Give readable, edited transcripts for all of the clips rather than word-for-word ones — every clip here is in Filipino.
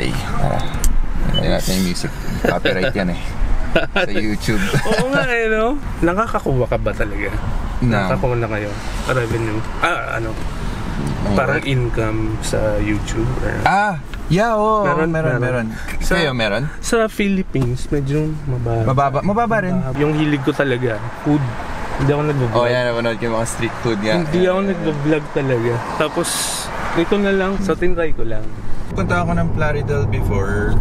Hindi natin yung music. Copyright yan eh. Sa YouTube. Oo nga eh, no? Nakakakuha ka ba talaga? Nakakakuha na kayo? Revenue? Parang income sa YouTube? Or... Yeah, oo. Meron. Sa'yo, meron? Sa Philippines, medyo mababa. Mababa rin. Yung hilig ko talaga, food. Hindi ako nag-vlog. Oh, yan. Napanood ko yung mga street food yan. Hindi ako nag-vlog talaga. Tapos, ito na lang. So, tinry ko lang. Punta ako ng Plaridel before.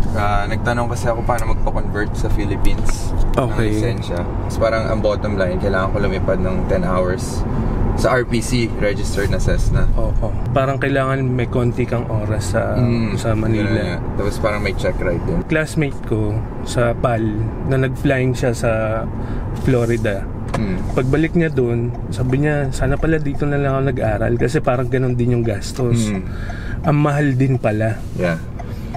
Nagtanong kasi ako paano magpa-convert sa Philippines. Okay. Ng lisensya. Tapos parang ang bottom line, kailangan ko lumipad ng 10 hours. Sa RPC, registered na Cessna. Oo. Parang kailangan may konti kang oras sa Manila. Tapos parang may check ride din. Classmate ko sa PAL na nag-flying siya sa Florida. Pagbalik niya doon, sabi niya, sana pala dito na lang ako nag-aral kasi parang ganun din yung gastos. Ang mahal din pala. Yeah.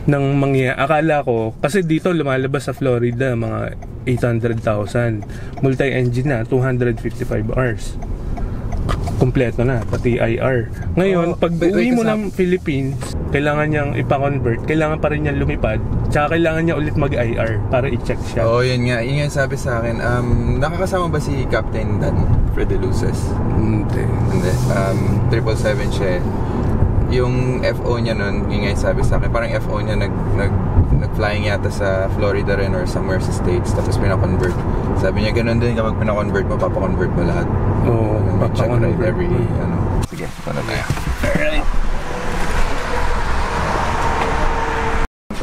Nang akala ko, kasi dito lumalabas sa Florida mga 800,000. Multi-engine na, 255 hours. Kompleto na, pati IR. Ngayon, pag uwi mo ng Philippines, kailangan niyang ipa-convert, kailangan pa rin niya lumipad, tsaka kailangan niya ulit mag-IR para i-check siya. Yun nga. Yun nga sabi sa akin. Nakakasama ba si Captain Dan Fredeluces? Hindi. 777 siya. Yung FO niya nun, yun nga yung sabi sa akin, parang FO niya nag-flying yata sa Florida rin or somewhere sa States, tapos pinakonvert. Sabi niya, ganun din kapag pinakonvert mo, papakonvert mo lahat. Oo, papakonvert every, Sige, paano tayo? Alright.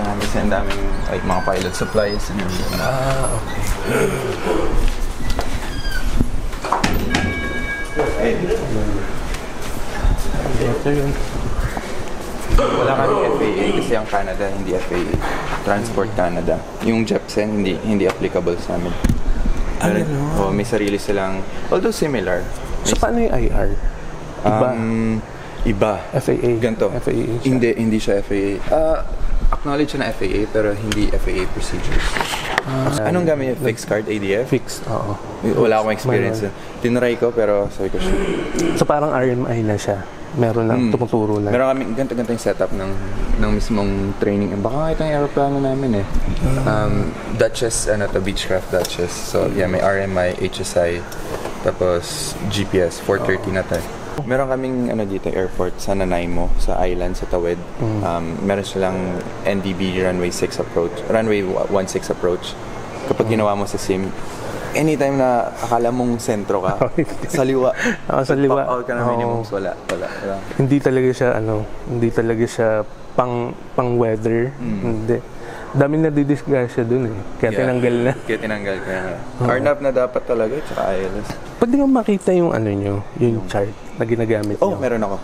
Kasi ang daming mga pilot supplies. Okay. Wala kaming FAA kasi ang Canada hindi FAA. Transport Canada. Yung Jepsen hindi applicable sa amin. May sarili silang, although similar. So paano yung IR? Iba. FAA? Ganito. FAA siya. Hindi siya FAA. Acknowledge na FAA pero hindi FAA procedures. Anong gamit niya? Fixed card ADF? Fixed, oo. Wala akong experience. Tinry ko pero sabi ko siya. So parang RMI na siya? Meron lang tumuturo na. Meron kami ganito yung setup ng mismong training. Baka ito yung aeroplano namin eh. Duchess, Beechcraft Duchess. So yeah, may RMI, HSI, tapos GPS, 430 na tayo. Meron kaming dito airport sa Nanaimo, sa island, sa Tawid. Meron silang NDB runway 16 approach. Kapag ginawa mo sa SIM, anytime na akala mong sentro ka, sa liwa. Sa liwa. Pop out ka na minimum, wala. Hindi talaga siya pang weather. Hindi. Daming nadidisgrasya dun eh. Kaya tinanggal na. Kaya RNAV na dapat talaga, tsaka ILS. Pwede nga makita yung yung chart na ginagamit nyo. Meron ako.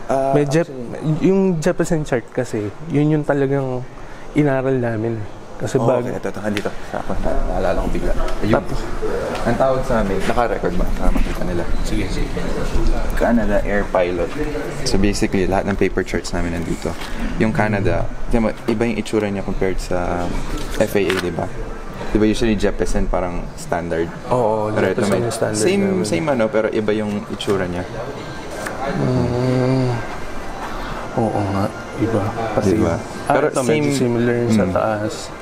Yung Jefferson chart kasi, yun yung talagang inaral namin. Kasi ito, andito. Naalala ko bigla. Ang tawag sa amin, naka-record ba? Para makita nila. Sige. Canada Air Pilot. So basically, lahat ng paper charts namin nandito. Yung Canada, iba yung itsura niya compared sa FAA, di ba? Di ba usually Jeppesen parang standard? Oo, Jeppesen yung standard. Same pero iba yung itsura niya. Oo nga, iba. Kasi diba? Pero medyo similar sa taas.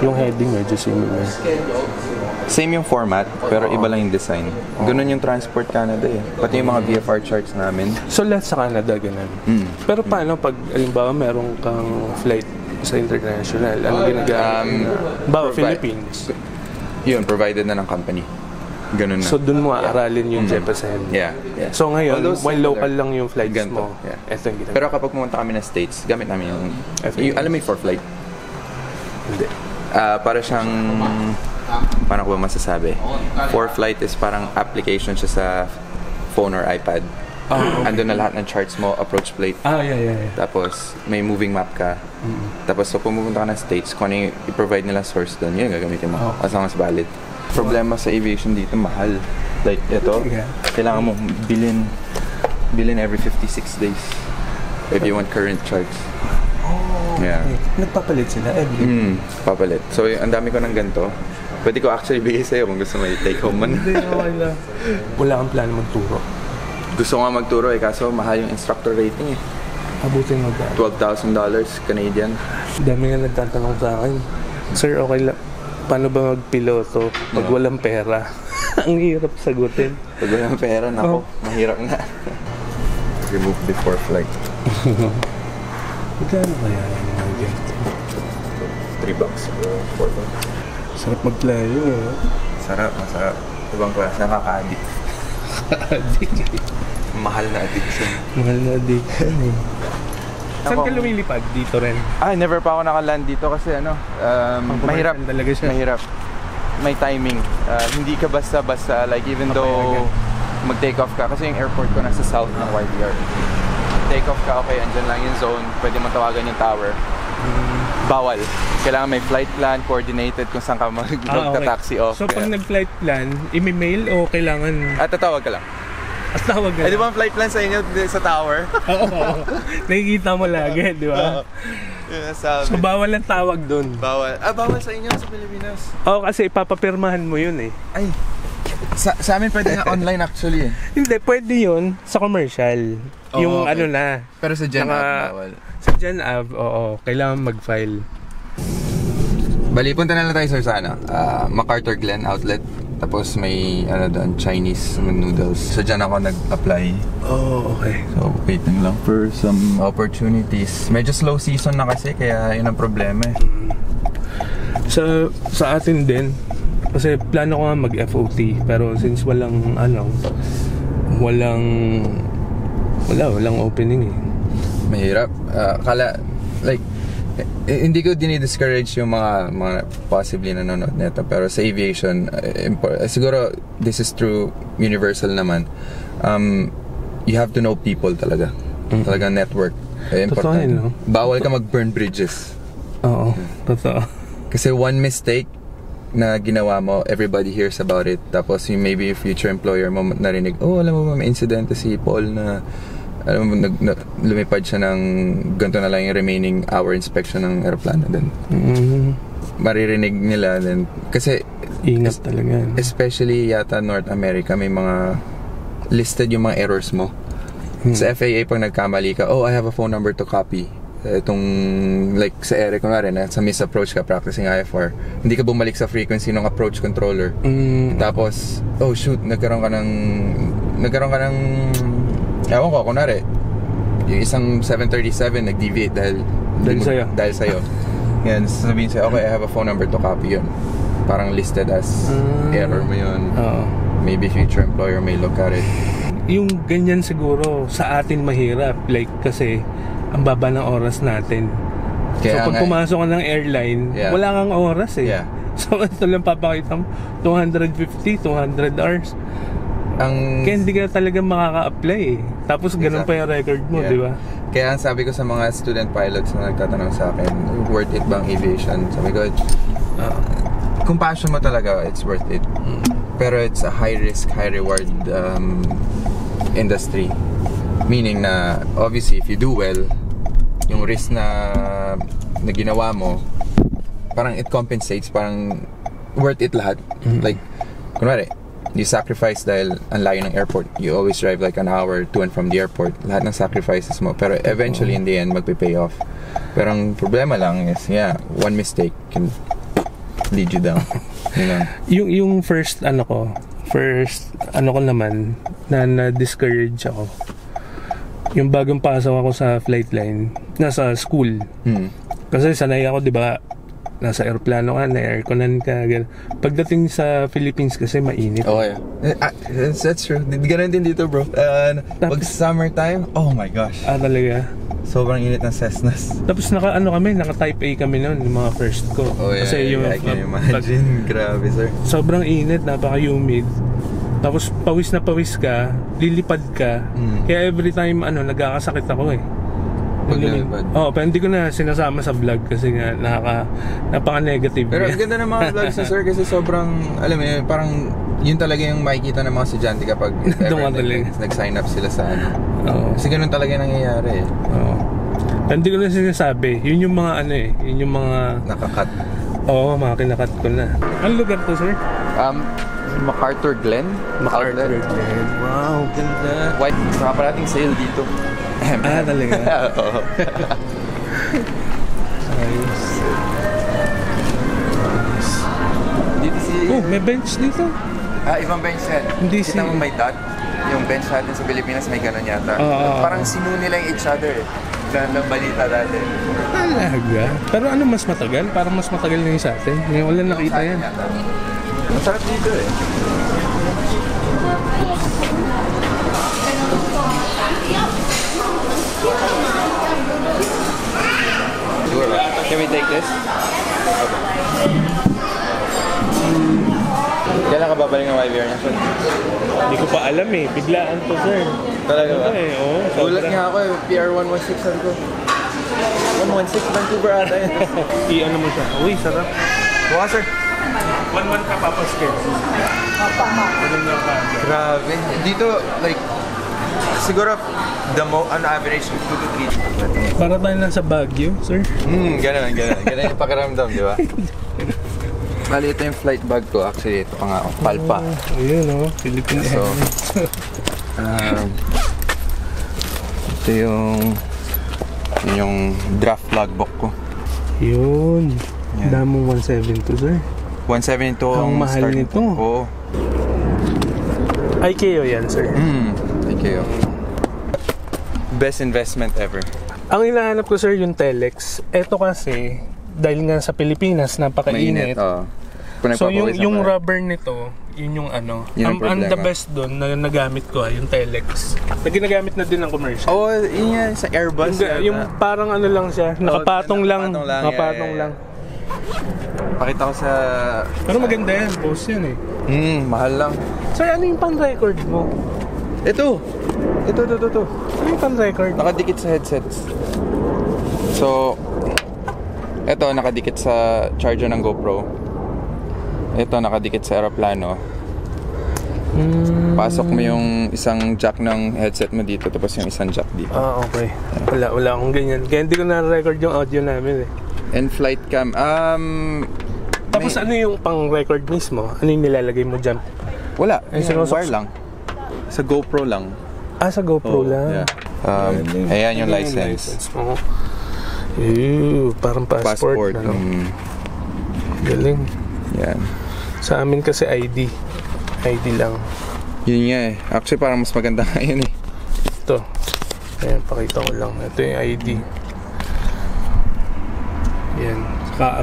Yung heading medyo similar. Same yung format, pero iba lang yung design. Ganun yung Transport Canada eh. Pati yung mga VFR charts namin. So lahat sa Canada ganun. Pero paano pag halimbawa meron kang flight sa international, ano ginagamit? Philippines. Yun, provided na ng company. Ganun na. So dun mo aaralin yung Jefferson. Yeah. So ngayon, while local lang yung flights mo, ito yung ginagawa. Pero kapag pumunta kami ng States, gamit namin yung alam mo yung for flight? Hindi. Para siyang, paano ko ba masasabi? For flight is parang application siya sa phone or iPad. Andun na lahat ng charts mo, approach plate. Yeah. Tapos may moving map ka. Tapos so pumunta ka ng States, kung ano yung i-provide nila source doon, yun gagamitin mo. As long as valid. Problema sa aviation dito, mahal. Like ito, kailangan mo bilhin every 56 days if you want current charts. Yeah. Nagpapalit sila every papalit. So ang dami ko ng ganito. Pwede ko actually bigay sa'yo kung gusto mo i-take home man. Hindi, okay lang. Wala kang plano magturo. Gusto ko nga magturo kaso mahal yung instructor rating eh. Abutin mo ba? $12,000 Canadian. Dami nga nagtatanong sa akin, Sir, okay lang, paano ba magpiloto pag walang pera? Ang hirap sagutin. Pag walang pera, nako, mahirap nga. Remove before flight. Magkano kaya yung mga ganito? $3 or $4. Sarap magplayo eh. Sarap, masarap. Ibang class, nakaka-addict. Addict. Mahal na addiction. Mahal na addiction eh. Saan ka lumilipad? Dito rin? Never pa ako nakaland dito kasi mahirap talaga siya. Mahirap. May timing. Hindi ka basta-basta, like even though mag-take off ka, kasi yung airport ko nasa south ng YVR. Take off ka, okay, andyan lang yung zone, pwede mo tawagan yung tower. Bawal. Kailangan may flight plan, coordinated kung saan ka mag-taxi off. So pag nag-flight plan, i-mail o kailangan? Tatawag ka lang. Tawag ka di ba ang flight plan sa inyo sa tower? Oo. Nakikita mo lagi, di ba? So bawal ang tawag doon? Bawal. Bawal sa inyo sa Pilipinas? Oo, kasi ipapapirmahan mo yun eh. Ay, sa amin pwede nga online actually eh. Hindi, pwede yun sa commercial. Yung okay. ano na. Pero sa Gen Av bawal. Sa Gen Av, oo, kailangan mag-file. Bali, punta na lang tayo sir sa MacArthur Glen outlet. Tapos may doon, Chinese noodles. So dyan ako nag-apply. Oh, okay. So waiting lang for some opportunities. Medyo slow season na kasi, kaya yun ang problema eh. Sa atin din, kasi plano ko nga mag-FOT. Pero since walang opening eh. Mahirap. Hindi ko dinidiscourage yung mga possibly nanonood nito, pero sa aviation, siguro this is true universal naman. You have to know people talaga. Talaga network. Totoo yun, no? Bawal ka mag-burn bridges. Oo, totoo. Kasi one mistake na ginawa mo, everybody hears about it. Tapos maybe yung future employer mo narinig, alam mo ba, may incident si Paul na lumipad siya ng ganito na lang yung remaining hour inspection ng aeroplano din. Maririnig nila din. Kasi ingat talaga. Especially yata North America, may mga listed yung mga errors mo. Sa FAA, pag nagkamali ka, I have a phone number to copy. Itong, like sa ere, kunwari na sa misapproach ka practicing IFR, hindi ka bumalik sa frequency ng approach controller. Tapos, shoot, nagkaroon ka ng ewan ko, kunwari yung isang 737 nag-deviate dahil sa'yo. Yan, sabihin sa'yo, okay, I have a phone number to copy yun. Parang listed as error mo yun. Maybe future employer may look at it. Yung ganyan siguro sa atin mahirap, like kasi ang baba ng oras natin. Kaya so pag pumasok ka ng airline, wala kang oras eh. So ito lang papakita mo, 250, 200 hours. Kaya hindi ka talaga makaka-apply eh. Tapos ganun pa yung record mo, di ba? Kaya ang sabi ko sa mga student pilots na nagtatanong sa akin, worth it bang aviation? Sabi ko, kung passion mo talaga, it's worth it. Pero it's a high risk, high reward industry. Meaning na, obviously, if you do well, yung risk na ginawa mo, parang it compensates, parang worth it lahat. Like, kunwari, you sacrifice dahil ang layo ng airport. You always drive like an hour to and from the airport. Lahat ng sacrifices mo. Pero eventually, in the end, magpipay off. Pero ang problema lang is, one mistake can lead you down. Yung first ko naman, na-discourage ako. Yung bagong pasok ako sa flight line, nasa school. Kasi sanay ako, di ba, nasa aeroplano ka, na-airconan ka, gano'n. Pagdating sa Philippines kasi mainit. That's true. Ganun din dito, bro. Pag summertime, oh my gosh. Talaga? Sobrang init ng Cessnas. Tapos naka-type A kami noon, yung mga first ko. Kasi I can imagine. Grabe, sir. Sobrang init, napaka-humid. Tapos pawis na pawis ka, lilipad ka. Kaya every time nagkakasakit ako eh. Pero hindi ko na sinasama sa vlog kasi nga napaka-negative. Pero ang ganda ng mga vlogs na sir kasi sobrang, alam mo yun, parang yun talaga yung makikita ng mga estudyante kapag nag-sign up sila sa Kasi ganun talaga yung nangyayari eh. Hindi ko na sinasabi. Yun yung mga yun yung mga nakakat. Mga kinakat ko na. Ang lugar to, sir? MacArthur Glen. MacArthur Glen. Wow, ganda. White, nakaparating sale dito. Talaga? Oo. Ayos. Dito si... Oh, may bench dito. Ibang bench yan. Hindi Kita mo may dot? Yung bench natin sa Pilipinas may gano'n yata. Parang sinu nila yung each other eh. Na balita dati. Talaga? Pero ano mas matagal? Parang mas matagal na yung sa atin. Ngayon wala nakita yan. Masarap dito eh. Sure. Can we take this? Kailan ka babalik ng YVR niya, sir? Hindi ko pa alam eh. Biglaan to, sir. Talaga ba? Oo. Gulat nga ako eh. PR116 sabi ko. 116 Vancouver ata yun. I-ano mo siya. Uy, sarap. Buka, sir. 1 month ka papasked. Grabe. Dito, like, siguro, on average, 2 to 3. Para tayo lang sa Baguio, sir. Ganun. Ganun yung pakiramdam, di ba? Bali, ito yung flight bag ko. Actually, ito pa nga ako. Palpa. Ayun, Philippine So, ito yung draft logbook ko. Yun. Damong 172, sir. 172 ang mahal nito. Oo. IKEA yan, sir. IKEA. Best investment ever. Ang hinahanap ko, sir, yung Telex. Ito kasi, dahil nga sa Pilipinas, napakainit. Mainit, oo. So, yung rubber nito, yun yung ano. Yun Ang the best doon na nagamit ko, yung Telex. Na ginagamit na din ng commercial. Oo, yun yan, sa Airbus. Yung parang ano lang siya, nakapatong lang. Nakapatong lang. Pakita ko sa... Pero maganda yan, boss yan eh. Mahal lang. Sir, ano yung pan-record mo? Ito. Ano yung pan-record? Nakadikit sa headsets. So, ito nakadikit sa charger ng GoPro. Ito nakadikit sa aeroplano. Pasok mo yung isang jack ng headset mo dito, tapos yung isang jack dito. Okay. Wala akong ganyan. Kaya hindi ko na-record yung audio namin eh. And flight cam. Tapos ano yung pang-record mismo? Ano yung nilalagay mo dyan? Wala. Wire lang. Sa GoPro lang. Sa GoPro lang. Yeah. Ayan yung license. Mo. Parang passport. Ano? Galing. Yan. Sa amin kasi ID. ID lang. Yun nga eh. Actually parang mas maganda nga yun eh. Ito. Ayan, pakita ko lang. Ito yung ID. Yan. Saka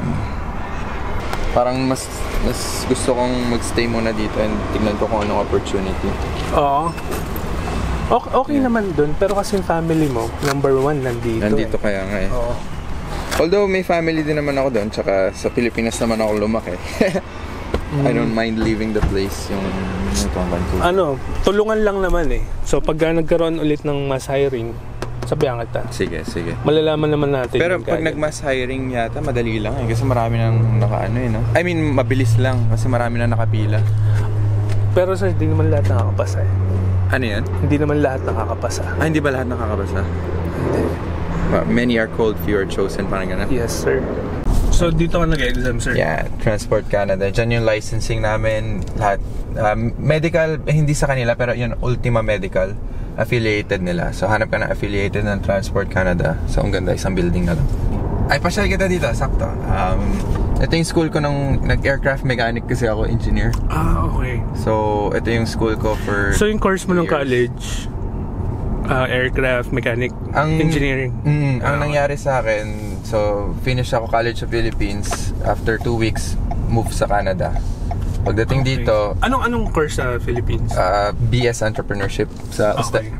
parang mas gusto kong magstay muna dito and tignan ko kung anong opportunity. Oo. Okay naman dun, pero kasi yung family mo, number 1 nandito kaya nga eh. Oo. Although may family din naman ako doon, tsaka sa Pilipinas naman ako lumaki. I don't mind leaving the place, yung Vancouver. Tulungan lang naman eh. So pagka nagkaroon ulit ng mass hiring, sabihan kita. Sige. Malalaman naman natin. Pero pag nag-mass hiring yata, madali lang eh. Kasi marami nang nakaano eh, no? I mean, mabilis lang kasi marami na nakapila. Pero sir, hindi naman lahat nakakapasa eh. Ano yan? Hindi naman lahat nakakapasa. Hindi ba lahat nakakapasa? Hindi. Many are called, few are chosen, parang gano'n? Yes, sir. So, dito ka nag-exam, sir? Yeah, Transport Canada. Diyan yung licensing namin, lahat. Medical, hindi sa kanila, pero yun, Ultima Medical. Affiliated nila. So, hanap ka na affiliated ng Transport Canada. So, ang ganda, isang building na lang. Ay, pasyal kita dito, sakto. Ito yung school ko ng nag-aircraft mechanic kasi ako, engineer. Okay. So, ito yung school ko for... So, yung course mo ng college, aircraft mechanic, engineering. Ang nangyari sa akin, so, finish ako college sa Philippines. After 2 weeks, move sa Canada. Pagdating dito... Anong course sa Philippines? BS Entrepreneurship. Okay.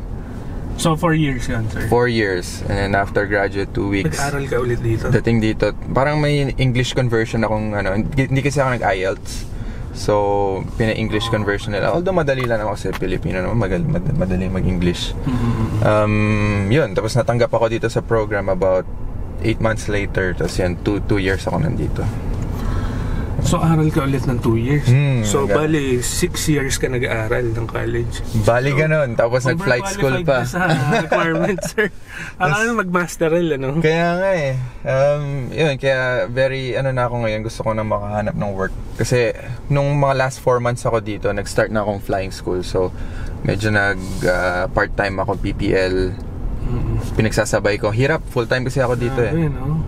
So, 4 years yan, sir? 4 years. And then after graduate, 2 weeks. Nag-aral ka ulit dito? Dating dito, parang may English conversion akong hindi kasi ako nag-IELTS. So, pina-English conversion nila. Although madali lang naman kasi Pilipino naman, madali mag-English. Yun, tapos natanggap ako dito sa program about 8 months later. Tapos yan, 2 years ako nandito. So, aral ka ulit ng 2 years? So, bali 6 years ka nag-aaral ng college? Bali ganun. Tapos nag-flight school pa. Overqualified ka sa requirements, sir. Ano mag-masteral, ano? Kaya nga eh. Yun, kaya very, na ako ngayon, gusto ko na makahanap ng work. Kasi, nung mga last 4 months ako dito, nag-start na akong flying school. So, medyo part-time ako, PPL. Pinagsasabay ko. Hirap, full-time kasi ako dito eh. No?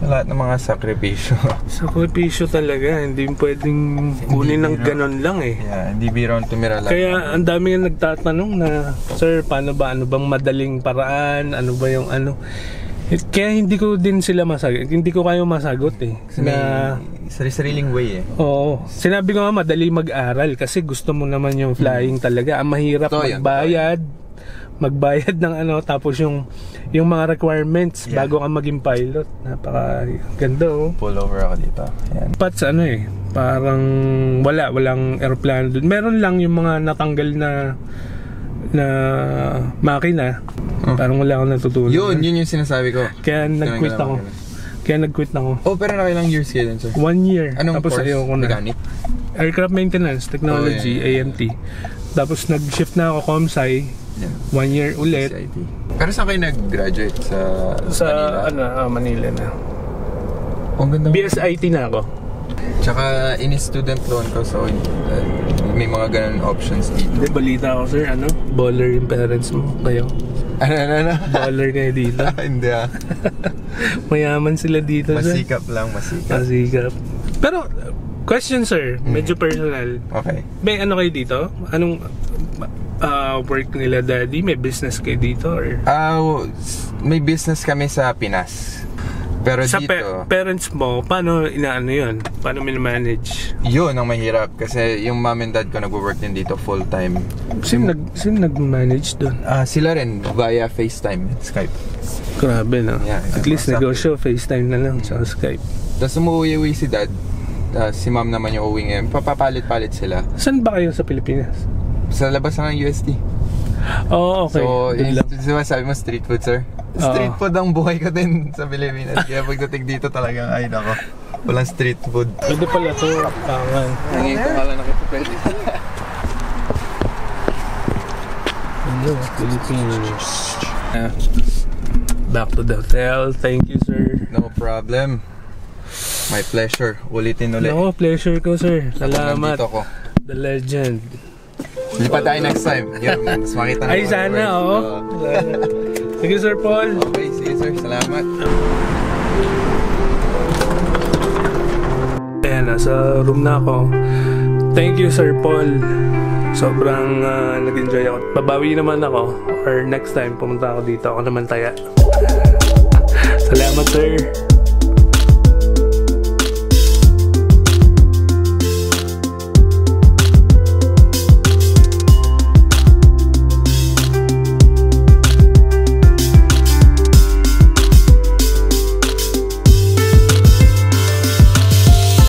Lahat ng mga sakripisyo. Sakripisyo talaga, hindi pwedeng kunin ng ganon lang eh. Yeah, hindi biro tumira lang. Kaya ang dami nga nagtatanong na, sir, paano ba? Ano bang madaling paraan? Ano ba yung ano? Kaya hindi ko din sila masagot. Hindi ko kayo masagot eh. Kasi may sariling way eh. Oo. Sinabi ko nga madali mag-aral kasi gusto mo naman yung flying talaga. Ang mahirap magbayad ng ano, tapos yung mga requirements bago ka maging pilot. Napaka ganda oh. Pull over ako dito. Ayan. Pats ano eh, parang walang aeroplano doon. Meron lang yung mga natanggal na makina. Parang wala akong natutunan. Yun yung sinasabi ko. Kaya nag-quit ako. Oh, pero nakailang years kayo dun, sir? 1 year. Anong tapos course? ayoko na. Mechanic? Aircraft Maintenance Technology, AMT. Tapos nag-shift na ako ComSci. 1 year ulit. CIT. Pero saan kayo nag-graduate? Sa Manila? Manila na. Ang ganda. BSIT na ako. Tsaka ini-student loan ko, so may mga ganun options dito. Hindi, balita ako sir, baller yung parents mo kayo. Ano? Baller kayo dito. Hindi ah. Mayaman sila dito sir. Masikap. Pero, question sir, medyo personal. Okay. May ano kayo dito? Anong work nila daddy? May business kayo dito? Or? May business kami sa Pinas. Pero sa dito, parents mo, paano inaano yun? Paano minimanage? Yun ang mahirap kasi yung mom and dad ko nag-work din dito full time. Sino nag-manage doon? Sila rin via FaceTime, Skype. Grabe no? Yeah, at least negosyo, FaceTime na lang sa Skype. Tapos umuwi si dad, si mom naman yung uwi ngayon. Papapalit-palit sila. Saan ba kayo sa Pilipinas? Sa labas ng UST. Oh, okay. So, sabi mo street food, sir? Street food ang buhay ko din sa Pilipinas. Kaya pagdating dito talagang, ay nako, walang street food. Pwede pala ito, pangan. Nangin ko pala na kita pwede. Philippines. Back to the hotel. Thank you, sir. No problem. My pleasure. Ulitin ulit. No, pleasure ko, sir. Salamat. Nandito ko. The legend. Lipat tayo next time. Yun, mas makita na. Ay, sana, oo. Sige, Sir Paul. Okay, sige, sir. Salamat. Ayan, nasa room na ako. Thank you, Sir Paul. Sobrang nag-enjoy ako. Babawi naman ako. Or next time, pumunta ako dito. Ako naman taya. Salamat, sir.